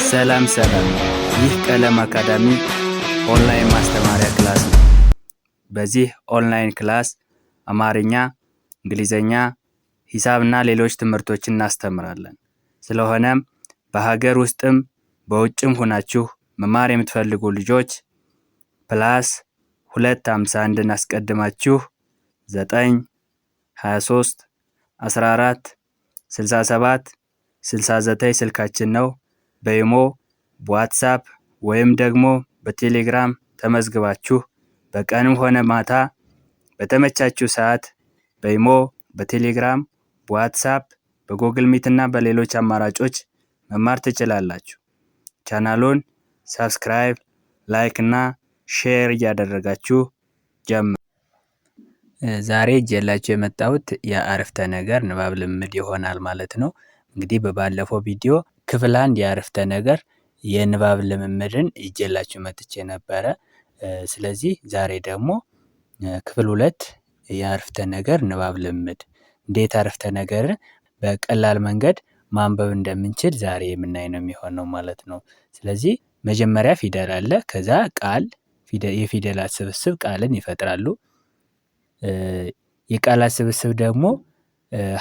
ሰላም ይህ ቀለም አካዳሚ ኦንላይን ማስተማሪያ ክላስ ነው። በዚህ ኦንላይን ክላስ አማርኛ፣ እንግሊዘኛ፣ ሂሳብና ሌሎች ትምህርቶችን እናስተምራለን። ስለሆነም በሀገር ውስጥም በውጭም ሆናችሁ መማር የምትፈልጉ ልጆች +251 አስቀድማችሁ 9 23 14 67 69 ስልካችን ነው። በኢሞ፣ በዋትስአፕ ወይም ደግሞ በቴሌግራም ተመዝግባችሁ በቀንም ሆነ ማታ በተመቻችሁ ሰዓት በኢሞ፣ በቴሌግራም፣ በዋትስአፕ፣ በጎግል ሚት እና በሌሎች አማራጮች መማር ትችላላችሁ። ቻናሉን ሰብስክራይብ፣ ላይክ እና ሼር እያደረጋችሁ ጀምሩ። ዛሬ ይዤላችሁ የመጣሁት የአረፍተ ነገር ንባብ ልምምድ ይሆናል ማለት ነው። እንግዲህ በባለፈው ቪዲዮ ክፍል 1 የአረፍተ ነገር የንባብ ልምምድን ይዤላችሁ መጥቼ ነበረ። ስለዚህ ዛሬ ደግሞ ክፍል 2 የአረፍተ ነገር ንባብ ልምምድ እንዴት አረፍተ ነገርን በቀላል መንገድ ማንበብ እንደምንችል ዛሬ የምናይ ነው የሚሆነው ማለት ነው። ስለዚህ መጀመሪያ ፊደል አለ፣ ከዛ ቃል፣ የፊደላት ስብስብ ቃልን ይፈጥራሉ። የቃላት ስብስብ ደግሞ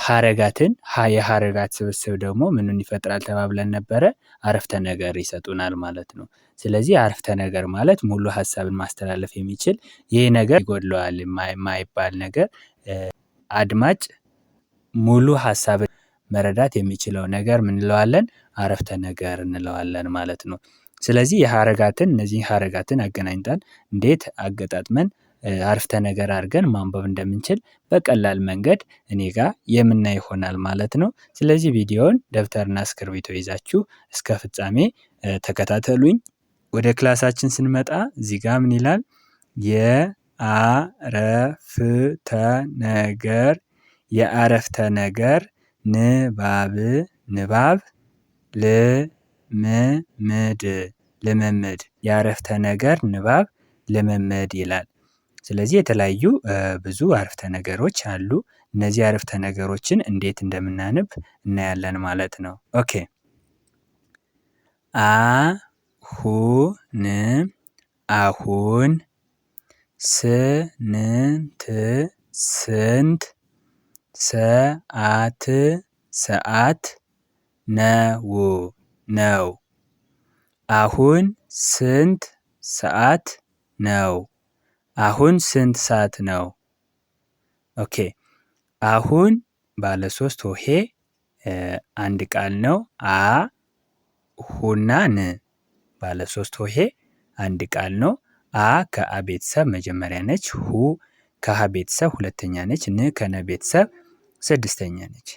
ሀረጋትን የሀረጋት ስብስብ ደግሞ ምንን ይፈጥራል ተባብለን ነበረ? አረፍተ ነገር ይሰጡናል ማለት ነው። ስለዚህ አረፍተ ነገር ማለት ሙሉ ሀሳብን ማስተላለፍ የሚችል ይህ ነገር ይጎድለዋል የማይባል ነገር አድማጭ ሙሉ ሀሳብን መረዳት የሚችለው ነገር ምን እንለዋለን? አረፍተ ነገር እንለዋለን ማለት ነው። ስለዚህ እነዚህ ሀረጋትን አገናኝተን እንዴት አገጣጥመን አረፍተ ነገር አድርገን ማንበብ እንደምንችል በቀላል መንገድ እኔ ጋር የምናይ ይሆናል ማለት ነው። ስለዚህ ቪዲዮውን ደብተርና እስክርቢቶ ይዛችሁ እስከ ፍጻሜ ተከታተሉኝ። ወደ ክላሳችን ስንመጣ እዚህ ጋር ምን ይላል? የአረፍተ ነገር ንባብ ልምምድ የአረፍተ ነገር ንባብ ልምምድ ይላል። ስለዚህ የተለያዩ ብዙ አረፍተ ነገሮች አሉ። እነዚህ አረፍተ ነገሮችን እንዴት እንደምናነብ እናያለን ማለት ነው። ኦኬ አሁን ስንት ሰዓት ነው? አሁን ስንት ሰዓት ነው? አሁን ስንት ሰዓት ነው? ኦኬ አሁን ባለ 3 ሆሄ አንድ ቃል ነው። ሁና ን ባለ 3 ሆሄ አንድ ቃል ነው። ከአ ቤተሰብ መጀመሪያ ነች። ሁ ከሀ ቤተሰብ ሁለተኛ ነች። ን ከነ ቤተሰብ ስድስተኛ ነች።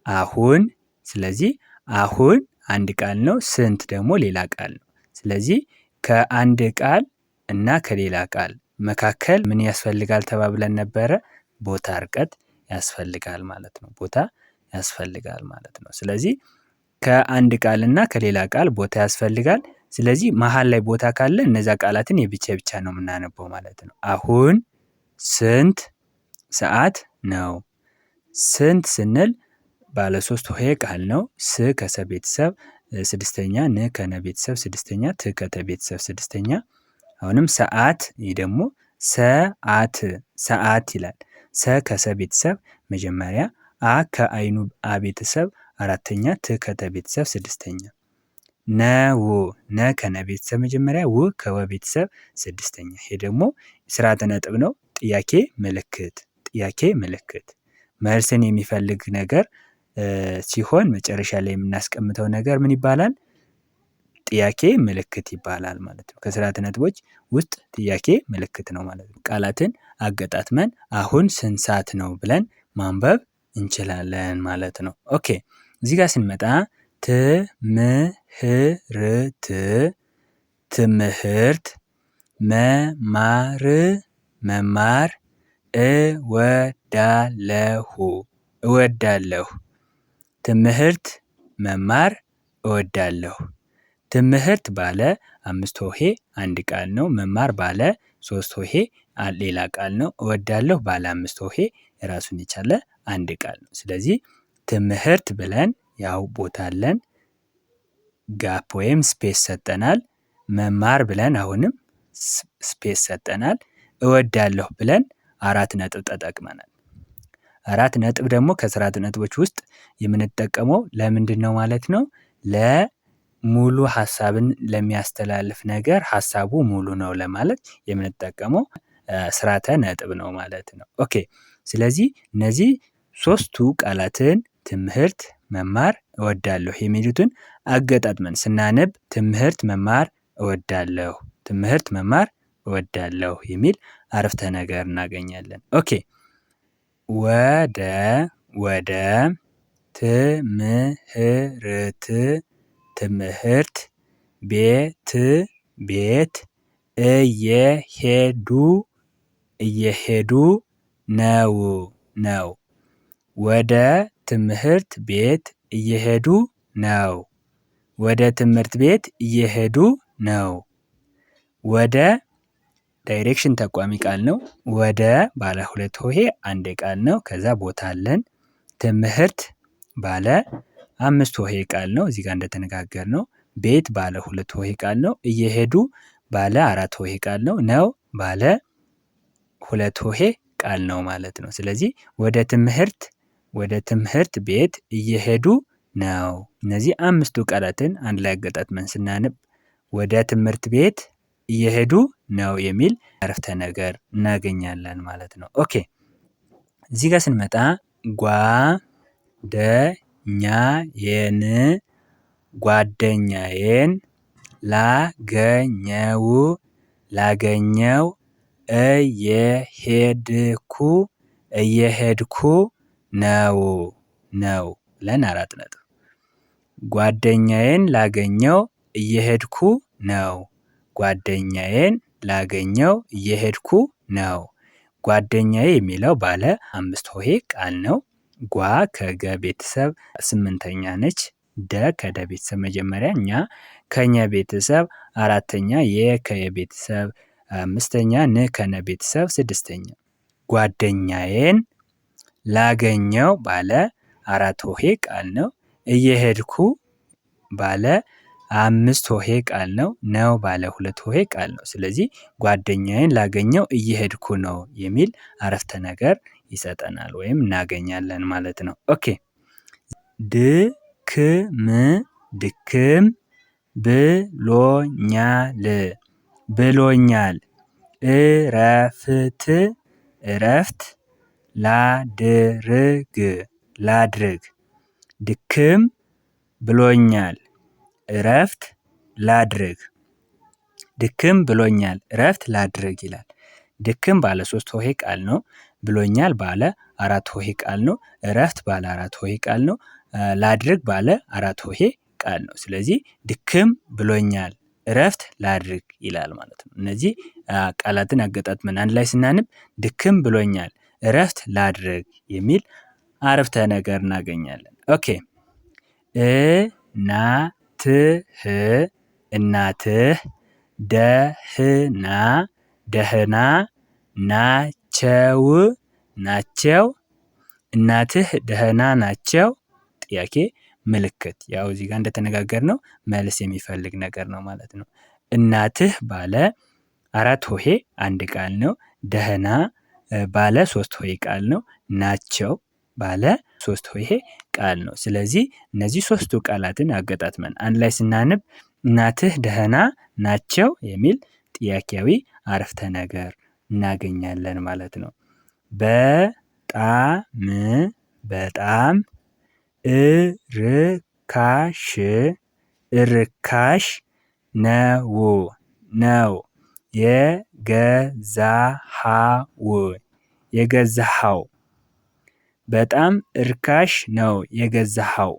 አሁን ስለዚህ አሁን አንድ ቃል ነው። ስንት ደግሞ ሌላ ቃል ነው። ስለዚህ ከአንድ ቃል እና ከሌላ ቃል መካከል ምን ያስፈልጋል ተባብለን ነበረ? ቦታ ርቀት ያስፈልጋል ማለት ነው። ቦታ ያስፈልጋል ማለት ነው። ስለዚህ ከአንድ ቃል እና ከሌላ ቃል ቦታ ያስፈልጋል። ስለዚህ መሃል ላይ ቦታ ካለ እነዛ ቃላትን የብቻ ነው የምናነበው ማለት ነው። አሁን ስንት ሰዓት ነው? ስንት ስንል ባለ 3 ሆሄ ቃል ነው። ስ ከሰ ቤተሰብ ስድስተኛ፣ ን ከነ ቤተሰብ ስድስተኛ፣ ት ከተ ቤተሰብ ስድስተኛ። አሁንም ሰዓት፣ ይህ ደግሞ ሰዓት ይላል። ሰ ከሰ ቤተሰብ መጀመሪያ፣ አ ከአይኑ አ ቤተሰብ አራተኛ፣ ት ከተ ቤተሰብ ስድስተኛ። ነ ከነ ቤተሰብ መጀመሪያ፣ ው ከወ ቤተሰብ ስድስተኛ። ይሄ ደግሞ ስርዓተ ነጥብ ነው። ጥያቄ ምልክት መልስን የሚፈልግ ነገር ሲሆን መጨረሻ ላይ የምናስቀምጠው ነገር ምን ይባላል? ጥያቄ ምልክት ይባላል ማለት ነው። ከስርዓተ ነጥቦች ውስጥ ጥያቄ ምልክት ነው ማለት ነው። ቃላትን አገጣጥመን አሁን ስንት ሰዓት ነው ብለን ማንበብ እንችላለን ማለት ነው። ኦኬ እዚህ ጋር ስንመጣ ትምህርት መማር እወዳለሁ። ትምህርት መማር እወዳለሁ። ትምህርት ባለ 5 ሆሄ አንድ ቃል ነው። መማር ባለ 3 ሆሄ ሌላ ቃል ነው። እወዳለሁ ባለ 5 ሆሄ ራሱን የቻለ አንድ ቃል ነው። ስለዚህ ትምህርት ብለን ያው ቦታ አለን። ጋፕ ወይም ስፔስ ሰጠናል። መማር ብለን አሁንም ስፔስ ሰጠናል። እወዳለሁ ብለን 4 ነጥብ ተጠቅመናል። 4 ነጥብ ደግሞ ከ4 ነጥቦች ውስጥ የምንጠቀመው ለምንድነው ማለት ነው? ለሙሉ ሀሳብን ለሚያስተላልፍ ነገር ሀሳቡ ሙሉ ነው ለማለት የምንጠቀመው ስርዓተ ነጥብ ነው ማለት ነው። ኦኬ ስለዚህ እነዚህ 3ቱ ቃላትን ትምህርት፣ መማር፣ እወዳለሁ የሚሉትን አገጣጥመን ስናነብ ትምህርት፣ መማር፣ እወዳለሁ፣ ትምህርት፣ መማር፣ እወዳለሁ የሚል አረፍተ ነገር እናገኛለን። ኦኬ ወደ ትምህርት ትምህርት ቤት እየሄዱ ነው። ወደ ትምህርት ቤት እየሄዱ ነው። ወደ ትምህርት ቤት እየሄዱ ነው። ወደ ዳይሬክሽን ጠቋሚ ቃል ነው። ወደ ባለ 2 ሆሄ አንድ ቃል ነው። ከዛ ቦታ አለን። ትምህርት ባለ 5 ሆሄ ቃል ነው። እዚህ ጋር እንደተነጋገርነው ቤት ባለ 2 ሆሄ ቃል ነው። እየሄዱ ባለ 4 ሆሄ ቃል ነው። ባለ 2 ሆሄ ቃል ነው ማለት ነው። ስለዚህ ወደ ትምህርት ቤት እየሄዱ ነው። እነዚህ 5ቱ ቃላትን አንድ ላይ አገጣጥመን ስናነብ ወደ ትምህርት ቤት እየሄዱ ነው የሚል አረፍተ ነገር እናገኛለን ማለት ነው። ኦኬ እዚህ ጋር ስንመጣ ጓደኛዬን ላገኘው እየሄድኩ ነው ብለን 4 ነጥብ። ጓደኛዬን ላገኘው እየሄድኩ ነው። ጓደኛዬን ላገኘው እየሄድኩ ነው። ጓደኛዬ የሚለው ባለ 5 ሆሄ ቃል ነው። ጓ ከገ ቤተሰብ 8ኛ ነች። ደ ከደ ቤተሰብ መጀመሪያ፣ ከኛ ቤተሰብ 4ኛ፣ ከየ ቤተሰብ 5ኛ፣ ከነ ቤተሰብ 6ኛ። ጓደኛዬን ላገኘው ባለ 4 ሆሄ ቃል ነው። እየሄድኩ ባለ 5 ሆሄ ቃል ነው። ባለ 2 ሆሄ ቃል ነው። ስለዚህ ጓደኛዬን ላገኘው እየሄድኩ ነው የሚል አረፍተ ነገር ይሰጠናል ወይም እናገኛለን ማለት ነው። ኦኬ ድክም ብሎኛል። እረፍት ላድርግ። ድክም ብሎኛል እረፍት ላድርግ። ድክም ብሎኛል እረፍት ላድርግ ይላል። ድክም ባለ 3 ሆሄ ቃል ነው። ብሎኛል ባለ 4 ሆሄ ቃል ነው። እረፍት ባለ 4 ሆሄ ቃል ነው። ላድርግ ባለ 4 ሆሄ ቃል ነው። ስለዚህ ድክም ብሎኛል እረፍት ላድርግ ይላል ማለት ነው። እነዚህ ቃላትን አገጣጥመን አንድ ላይ ስናንብ ድክም ብሎኛል እረፍት ላድርግ የሚል አረፍተ ነገር እናገኛለን። ኦኬ እናትህ ደህና ናቸው። እናትህ ደህና ናቸው። ጥያቄ ምልክት። ያው እዚህ ጋር እንደተነጋገርነው መልስ የሚፈልግ ነገር ነው ማለት ነው። እናትህ ባለ 4 ሆሄ አንድ ቃል ነው። ደህና ባለ 3 ሆሄ ቃል ነው። ናቸው ባለ 3 ሆሄ ቃል ነው። ስለዚህ እነዚህ 3ቱ ቃላትን አገጣጥመን አንድ ላይ ስናነብ እናትህ ደህና ናቸው የሚል ጥያቄያዊ አረፍተ ነገር እናገኛለን ማለት ነው። በጣም እርካሽ ነው የገዛኸው። በጣም እርካሽ ነው የገዛኸው።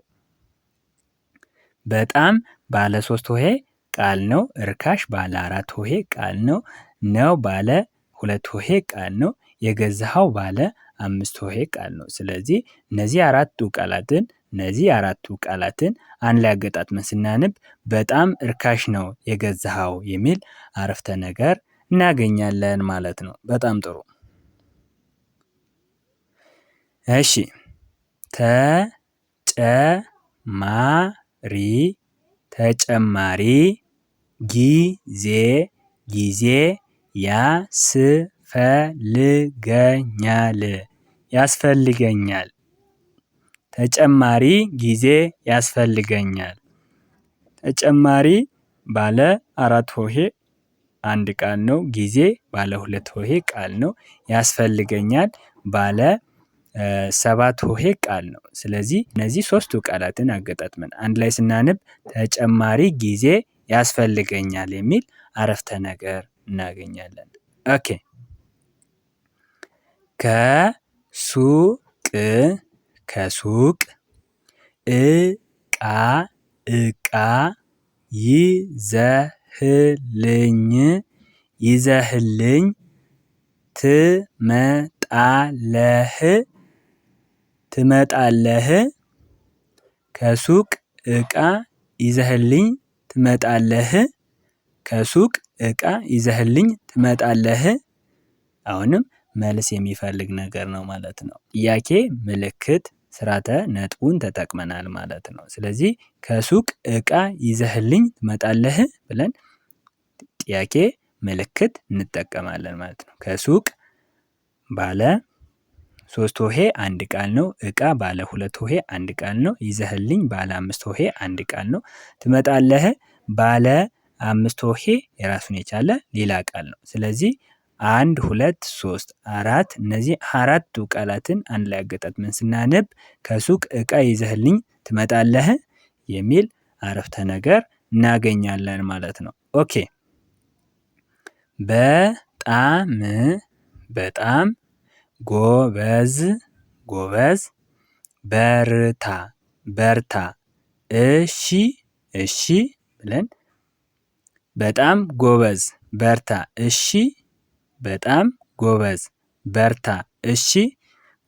በጣም ባለ 3 ሆሄ ቃል ነው። እርካሽ ባለ 4 ሆሄ ቃል ነው። ባለ 2 ሆሄ ቃል ነው። የገዛኸው ባለ 5 ሆሄ ቃል ነው። ስለዚህ እነዚህ አራቱ ቃላትን አንድ ላይ አገጣጥመን ስናነብ በጣም እርካሽ ነው የገዛኸው የሚል አረፍተ ነገር እናገኛለን ማለት ነው። በጣም ጥሩ። እሺ ተጨማሪ ጊዜ ያስፈልገኛል። ተጨማሪ ጊዜ ያስፈልገኛል። ተጨማሪ ባለ 4 ሆሄ አንድ ቃል ነው። ጊዜ ባለ 2 ሆሄ ቃል ነው። ያስፈልገኛል ባለ 7 ሆሄ ቃል ነው። ስለዚህ እነዚህ ሶስቱ ቃላትን አገጣጥመን አንድ ላይ ስናነብ ተጨማሪ ጊዜ ያስፈልገኛል የሚል አረፍተ ነገር እናገኛለን። ኦኬ ከሱቅ እቃ ይዘህልኝ ትመጣለህ። ከሱቅ እቃ ይዘህልኝ ትመጣለህ። ከሱቅ እቃ ይዘህልኝ ትመጣለህ። አሁንም መልስ የሚፈልግ ነገር ነው ማለት ነው። ጥያቄ ምልክት ስርዓተ ነጥቡን ተጠቅመናል ማለት ነው። ስለዚህ ከሱቅ እቃ ይዘህልኝ ትመጣለህ ብለን ጥያቄ ምልክት እንጠቀማለን ማለት ነው። ከሱቅ ባለ 3 ሆሄ አንድ ቃል ነው። እቃ ባለ 2 ሆሄ አንድ ቃል ነው። ይዘህልኝ ባለ 5 ሆሄ አንድ ቃል ነው። ትመጣለህ ባለ 5 ሆሄ የራሱን የቻለ ሌላ ቃል ነው። ስለዚህ 1 2 3 4 እነዚህ አራቱ ቃላትን አንድ ላይ አገጣጥመን ስናነብ ከሱቅ እቃ ይዘህልኝ ትመጣለህ የሚል አረፍተ ነገር እናገኛለን ማለት ነው። ኦኬ በጣም ጎበዝ በርታ እሺ ብለን በጣም ጎበዝ በርታ እሺ በጣም ጎበዝ በርታ እሺ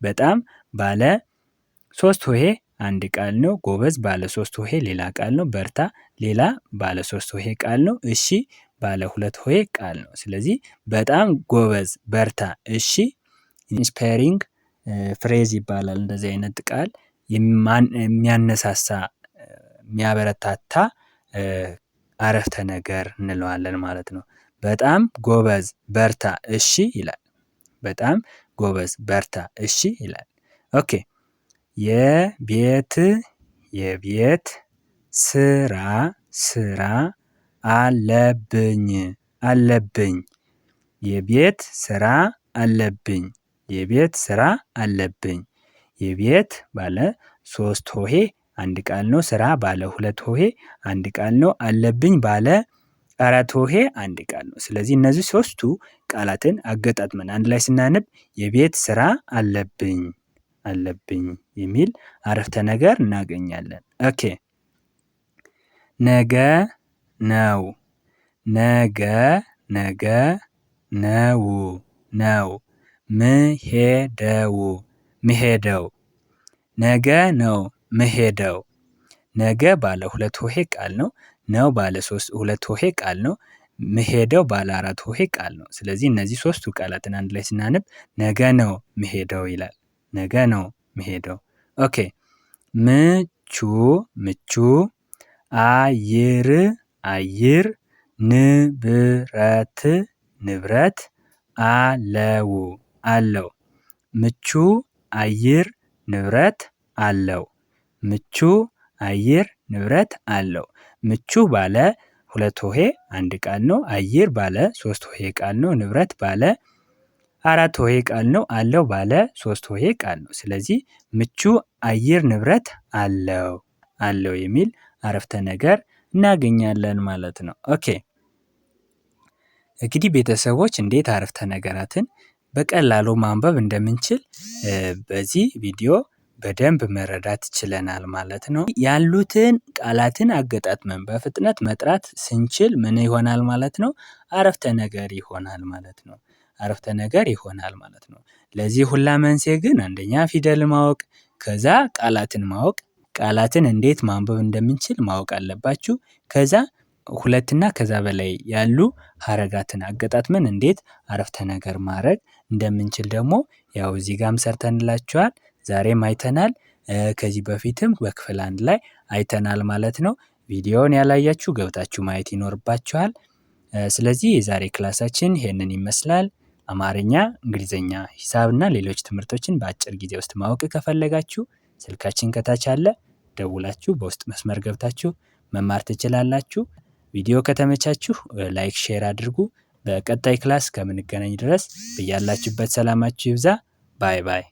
በጣም ባለ 3 ሆሄ አንድ ቃል ነው። ጎበዝ ባለ 3 ሆሄ ሌላ ቃል ነው። በርታ ሌላ ባለ 3 ሆሄ ቃል ነው። እሺ ባለ 2 ሆሄ ቃል ነው። ስለዚህ በጣም ጎበዝ በርታ እሺ ኢንስፓይሪንግ ፍሬዝ ይባላል። እንደዚህ አይነት ቃል የሚያነሳሳ የሚያበረታታ አረፍተ ነገር እንለዋለን ማለት ነው። በጣም ጎበዝ በርታ እሺ ይላል። በጣም ጎበዝ በርታ እሺ ይላል። ኦኬ የቤት ስራ አለብኝ የቤት ስራ አለብኝ። የቤት ባለ 3 ሆሄ አንድ ቃል ነው። ስራ ባለ 2 ሆሄ አንድ ቃል ነው። አለብኝ ባለ 4 ሆሄ አንድ ቃል ነው። ስለዚህ እነዚህ ሶስቱ ቃላትን አገጣጥመን አንድ ላይ ስናነብ የቤት ስራ አለብኝ የሚል አረፍተ ነገር እናገኛለን። ኦኬ ነገ ነው ምሄደው ነገ ነው ምሄደው። ነገ ባለ 2 ሆሄ ቃል ነው። ነው ባለ 2 ሆሄ ቃል ነው። ምሄደው ባለ 4 ሆሄ ቃል ነው። ስለዚህ እነዚህ ሶስቱ ቃላትን አንድ ላይ ስናነብ ነገ ነው ምሄደው ይላል። ነገ ነው ምሄደው። ኦኬ ምቹ አየር ንብረት አለው። ምቹ አየር ንብረት አለው። ምቹ አየር ንብረት አለው። ምቹ ባለ 2 ሆሄ አንድ ቃል ነው። አየር ባለ 3 ሆሄ ቃል ነው። ንብረት ባለ 4 ሆሄ ቃል ነው። አለው ባለ 3 ሆሄ ቃል ነው። ስለዚህ ምቹ አየር ንብረት አለው የሚል አረፍተ ነገር እናገኛለን ማለት ነው። ኦኬ እንግዲህ ቤተሰቦች እንዴት አረፍተ ነገራትን በቀላሉ ማንበብ እንደምንችል በዚህ ቪዲዮ በደንብ መረዳት ችለናል ማለት ነው። ያሉትን ቃላትን አገጣጥመን በፍጥነት መጥራት ስንችል ምን ይሆናል ማለት ነው? አረፍተ ነገር ይሆናል ማለት ነው። አረፍተ ነገር ይሆናል ማለት ነው። ለዚህ ሁላ መንስኤ ግን አንደኛ ፊደል ማወቅ፣ ከዛ ቃላትን ማወቅ፣ ቃላትን እንዴት ማንበብ እንደምንችል ማወቅ አለባችሁ። ከዛ 2 እና ከዛ በላይ ያሉ ሀረጋትን አገጣጥመን እንዴት አረፍተ ነገር ማድረግ እንደምንችል ደግሞ ያው እዚህ ጋርም ሰርተንላችኋል። ዛሬም አይተናል። ከዚህ በፊትም በክፍል 1 ላይ አይተናል ማለት ነው። ቪዲዮውን ያላያችሁ ገብታችሁ ማየት ይኖርባችኋል። ስለዚህ የዛሬ ክላሳችን ይሄንን ይመስላል። አማርኛ፣ እንግሊዘኛ፣ ሂሳብና ሌሎች ትምህርቶችን በአጭር ጊዜ ውስጥ ማወቅ ከፈለጋችሁ ስልካችን ከታች አለ። ደውላችሁ በውስጥ መስመር ገብታችሁ መማር ትችላላችሁ። ቪዲዮ ከተመቻችሁ ላይክ፣ ሼር አድርጉ። በቀጣይ ክላስ ከምንገናኝ ድረስ በያላችሁበት ሰላማችሁ ይብዛ። ባይ ባይ።